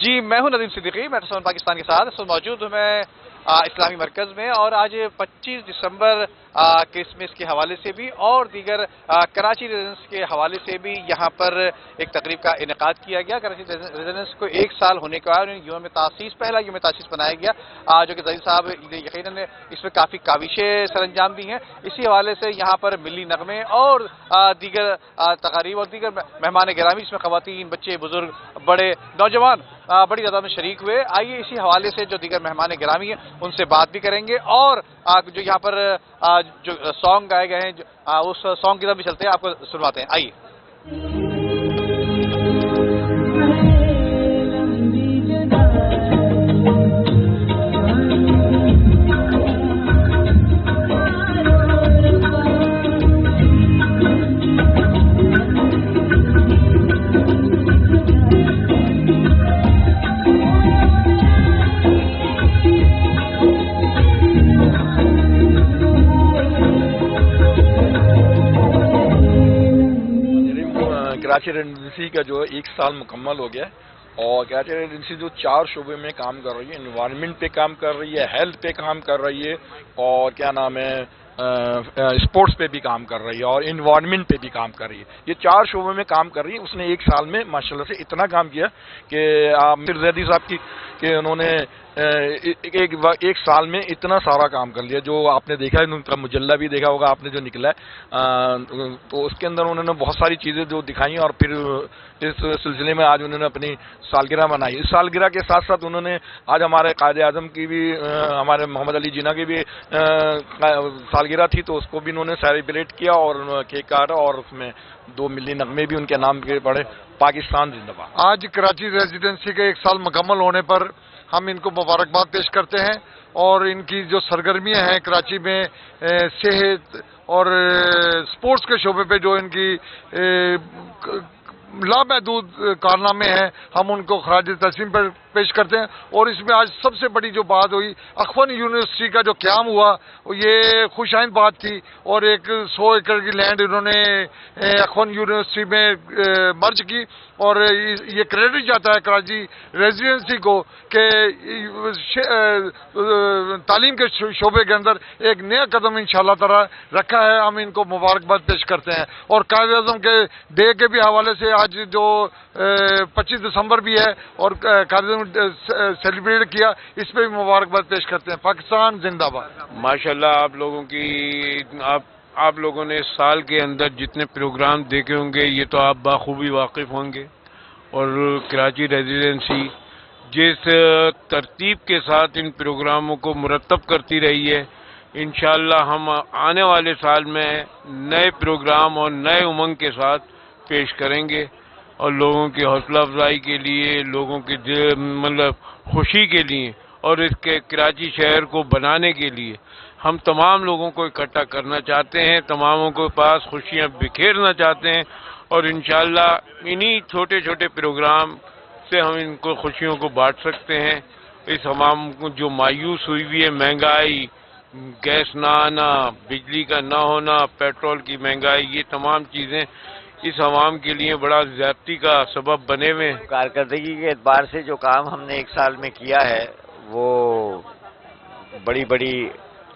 جی میں ہوں ندیم صدیقی، میں ٹسون پاکستان کے ساتھ موجود ہوں میں اسلامی مرکز میں، اور آج 25 دسمبر کرسمس کے حوالے سے بھی اور دیگر کراچی ریزیڈنس کے حوالے سے بھی یہاں پر ایک تقریب کا انعقاد کیا گیا۔ کراچی ریزیڈنس کو 1 سال ہونے کا یوم تاسیس، پہلا یوم تاسیس بنایا گیا، جو کہ ظہیر صاحب یقیناً اس میں کافی کاوشیں سر انجام دی ہیں۔ اسی حوالے سے یہاں پر ملی نغمے اور دیگر تقاریب اور دیگر مہمان گرامی، جس میں خواتین، بچے، بزرگ، بڑے، نوجوان بڑی تعداد میں شریک ہوئے۔ آئیے اسی حوالے سے جو دیگر مہمان گرامی ہیں ان سے بات بھی کریں گے، اور جو یہاں پر جو سانگ گائے گئے ہیں اس سانگ کی طرف بھی چلتے ہیں، آپ کو سنواتے ہیں، آئیے۔ کراچی ریزیڈنسی کا جو 1 سال مکمل ہو گیا ہے، اور کراچی ریزیڈنسی جو 4 شعبے میں کام کر رہی ہے، انوائرمنٹ پہ کام کر رہی ہے، ہیلتھ پہ کام کر رہی ہے، اور کیا نام ہے اسپورٹس پہ بھی کام کر رہی ہے، اور انوائرمنٹ پہ بھی کام کر رہی ہے۔ یہ 4 شعبے میں کام کر رہی ہے۔ اس نے 1 سال میں ماشاءاللہ سے اتنا کام کیا کہ میر زیدی صاحب کی کہ انہوں نے ایک سال میں اتنا سارا کام کر لیا، جو آپ نے دیکھا ہے، ان کا مجلہ بھی دیکھا ہوگا آپ نے جو نکلا ہے، تو اس کے اندر انہوں نے بہت ساری چیزیں جو دکھائیں، اور پھر اس سلسلے میں آج انہوں نے اپنی سالگرہ منائی۔ اس سالگرہ کے ساتھ ساتھ انہوں نے آج ہمارے قائد اعظم کی بھی، ہمارے محمد علی جناح کی بھی سالگرہ تھی، تو اس کو بھی انہوں نے سیلیبریٹ کیا اور کیک کاٹا، اور اس میں 2 ملی نغمے بھی ان کے نام کے پڑے، پاکستان زندہ باد۔ آج کراچی ریزیڈنسی کے 1 سال مکمل ہونے پر ہم ان کو مبارکباد پیش کرتے ہیں، اور ان کی جو سرگرمیاں ہیں کراچی میں صحت اور سپورٹس کے شعبے پہ جو ان کی لامحدود کارنامے ہیں، ہم ان کو خراج تحسین پر پیش کرتے ہیں۔ اور اس میں آج سب سے بڑی جو بات ہوئی، اخون یونیورسٹی کا جو قیام ہوا، یہ خوش آئند بات تھی، اور ایک 100 ایکڑ کی لینڈ انہوں نے اخون یونیورسٹی میں مرج کی، اور یہ کریڈٹ جاتا ہے کراچی ریزیڈنسی کو کہ تعلیم کے شعبے کے اندر ایک نیا قدم انشاءاللہ تعالی رکھا ہے۔ ہم ان کو مبارکباد پیش کرتے ہیں، اور قائد اعظم کے ڈے کے بھی حوالے سے آج جو 25 دسمبر بھی ہے اور قائد اعظم سیلیبریٹ کیا، اس پہ بھی مبارکباد پیش کرتے ہیں۔ پاکستان زندہ باد۔ ماشاءاللہ آپ لوگوں نے سال کے اندر جتنے پروگرام دیکھے ہوں گے، یہ تو آپ بخوبی واقف ہوں گے، اور کراچی ریزیڈنسی جس ترتیب کے ساتھ ان پروگراموں کو مرتب کرتی رہی ہے، انشاءاللہ ہم آنے والے سال میں نئے پروگرام اور نئے امنگ کے ساتھ پیش کریں گے، اور لوگوں کی حوصلہ افزائی کے لیے، لوگوں کی خوشی کے لیے، اور اس کے کراچی شہر کو بنانے کے لیے ہم تمام لوگوں کو اکٹھا کرنا چاہتے ہیں، تماموں کے پاس خوشیاں بکھیرنا چاہتے ہیں، اور انشاءاللہ انہی چھوٹے چھوٹے پروگرام سے ہم ان کو خوشیوں کو بانٹ سکتے ہیں۔ اس عوام کو جو مایوس ہوئی ہوئی ہے، مہنگائی، گیس نہ آنا، بجلی کا نہ ہونا، پیٹرول کی مہنگائی، یہ تمام چیزیں اس عوام کے لیے بڑا زیادتی کا سبب بنے ہوئے ہیں۔ کارکردگی کے اعتبار سے جو کام ہم نے 1 سال میں کیا ہے، وہ بڑی بڑی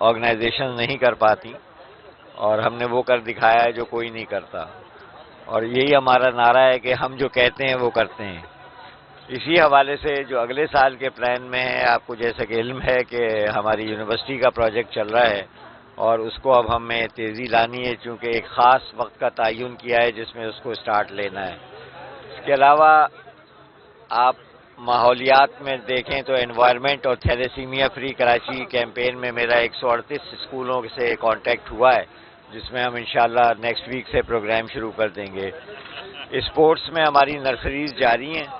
آرگنائزیشن نہیں کر پاتی، اور ہم نے وہ کر دکھایا ہے جو کوئی نہیں کرتا، اور یہی ہمارا نعرہ ہے کہ ہم جو کہتے ہیں وہ کرتے ہیں۔ اسی حوالے سے جو اگلے سال کے پلان میں ہے، آپ کو جیسا کہ علم ہے کہ ہماری یونیورسٹی کا پروجیکٹ چل رہا ہے، اور اس کو اب ہمیں تیزی لانی ہے، چونکہ ایک خاص وقت کا تعین کیا ہے جس میں اس کو سٹارٹ لینا ہے۔ اس کے علاوہ آپ ماحولیات میں دیکھیں تو انوائرمنٹ اور تھیلیسیمیا فری کراچی کیمپین میں میرا 138 اسکولوں سے کانٹیکٹ ہوا ہے، جس میں ہم انشاءاللہ نیکسٹ ویک سے پروگرام شروع کر دیں گے۔ اسپورٹس میں ہماری نرسریز جاری ہیں،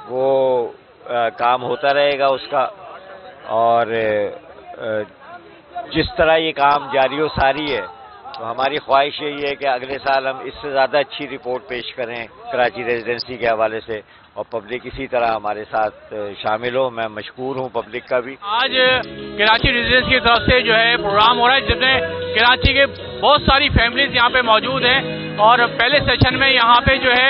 وہ کام ہوتا رہے گا اس کا، اور جس طرح یہ کام جاری و ساری ہے، تو ہماری خواہش یہی ہے کہ اگلے سال ہم اس سے زیادہ اچھی رپورٹ پیش کریں کراچی ریزیڈنسی کے حوالے سے، اور پبلک اسی طرح ہمارے ساتھ شامل ہو۔ میں مشکور ہوں پبلک کا بھی۔ آج کراچی ریزیڈنسی کی طرف سے جو ہے پروگرام ہو رہا ہے، جس میں کراچی کے بہت ساری فیملیز یہاں پہ موجود ہیں، اور پہلے سیشن میں یہاں پہ جو ہے